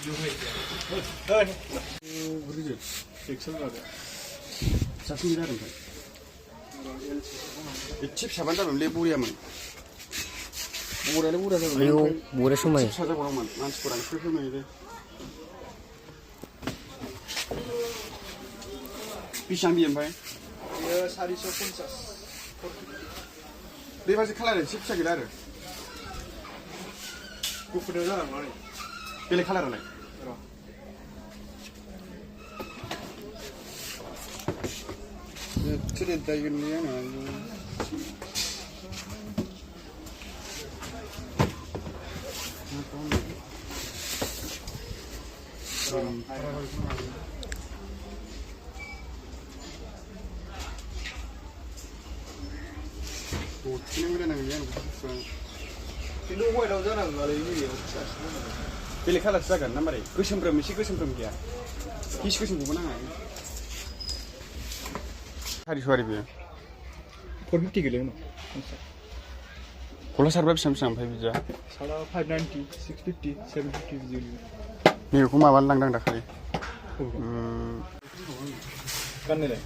Beri Excel ada. Satu miliar kan? Chip saban tak beli buri aman. Buri ada. Ayo, buri semua. Chip saja kurang man. Nanti kurang free mana ini? Pisang biar apa? Ya, 450. Dia masih kalah deh, chip saja ada. Kupu dah jalan mana? Pilih kalah lah. Cerita ini ya, Itu gua dah jalan kali ini. Pilih kalah saja kan, nampak? Kusembram, mesti kusembram kia. Kis kusembram mana? Hari suari biar. 450 kilo no. Kalau serba sampai bisa. Salah 590, 650, 750 kilo. Ni aku mawan lang dah kali. Kan ni le.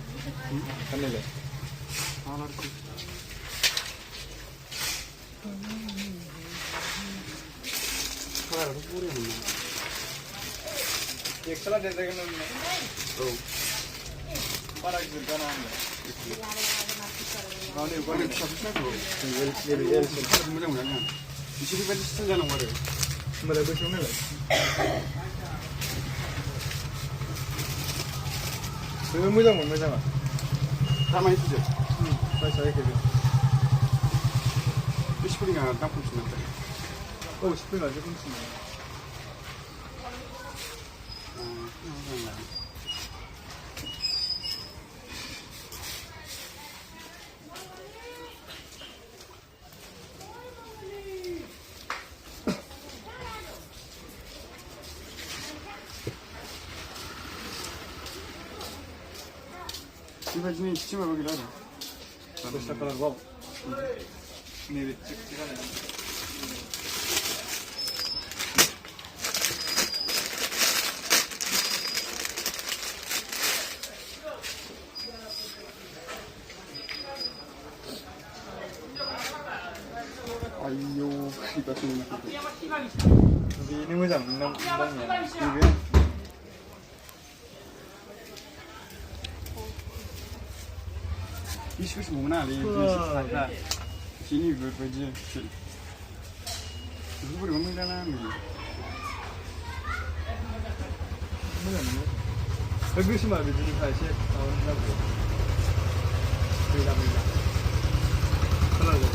Excel ada dengan ni. Oh. Para juga nama. Kau ni bukan sabtu tu. Mudah-mudahan. Di sini pun senjata nama ada. Mereka bersama lagi. Semua macam. Ramai itu je. Saya kerja. Spring ada tak pun sebentar. Oh, spring aja pun sih. Ini ni cuma bagi lada. Besta kalah wow. Ni cik kan. Ayo, kita tunggu. Ini macam enam. Isu mana ni? Sini berbagai. Ibu berapa dalam ni? Mana? Bagus mah begini kasih tahun lalu. Beda. Kalau ada.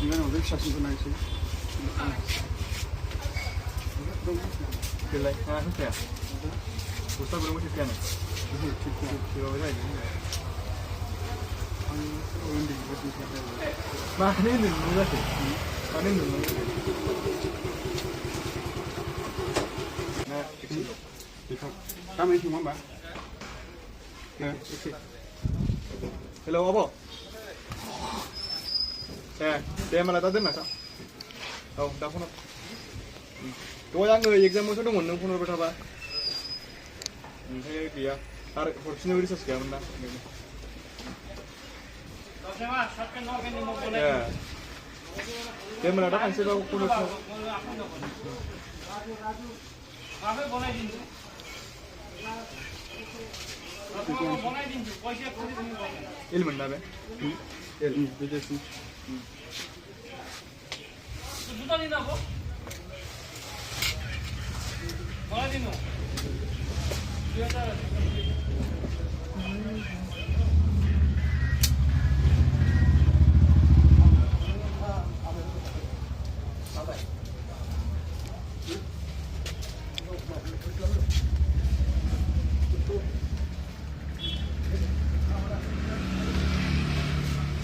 Gimana udah sasi pun nasi? Pilih, mana tu ya? Ustaz belum mesti piano. Kira berapa ni? Mana ni mula sih? Mana ni mula? Nah, kecil. Kami cuma mbak. Hello, apa? Dia malah tak dengar sah. Oh, dah phone. Kau yang exam musuh tu mana phone berapa? Ini dia. Ar, fortune beri sas kaya mana? Ya. Dia malah dah answer aku phone. Ilmu mana be? Ilmu, betul sih. Sudah ni nak apa? Mana ni no? Dia dah.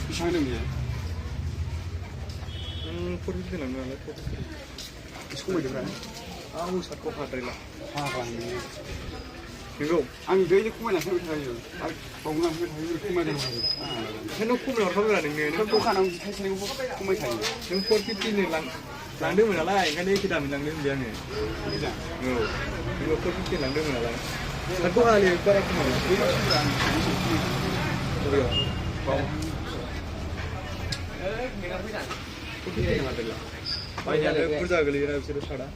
Pisang ni dia. Fortune lang na. Isko mo dia. Aku sakko patrila. Apa ni? नंगौ आं दैलि खमायना फैबाय थायो आरो बावनो फैबाय थायो खमायदों ओंखायनो खमायना हरखाबाय नोंनो नों दखानाव थाइसे थाइनैखौ खमाय थायो नों 450नो लांदोंमोन नालाय ओंखायनो एखे दामनि लांदों होनबाय आङो मोजां औ नोङो 450 लांदोंमोन नालाय दा दखानानि बारा खमायना बबेयाव बाव बायनायानो बुरजा गोलैयोना बिसोरो सादा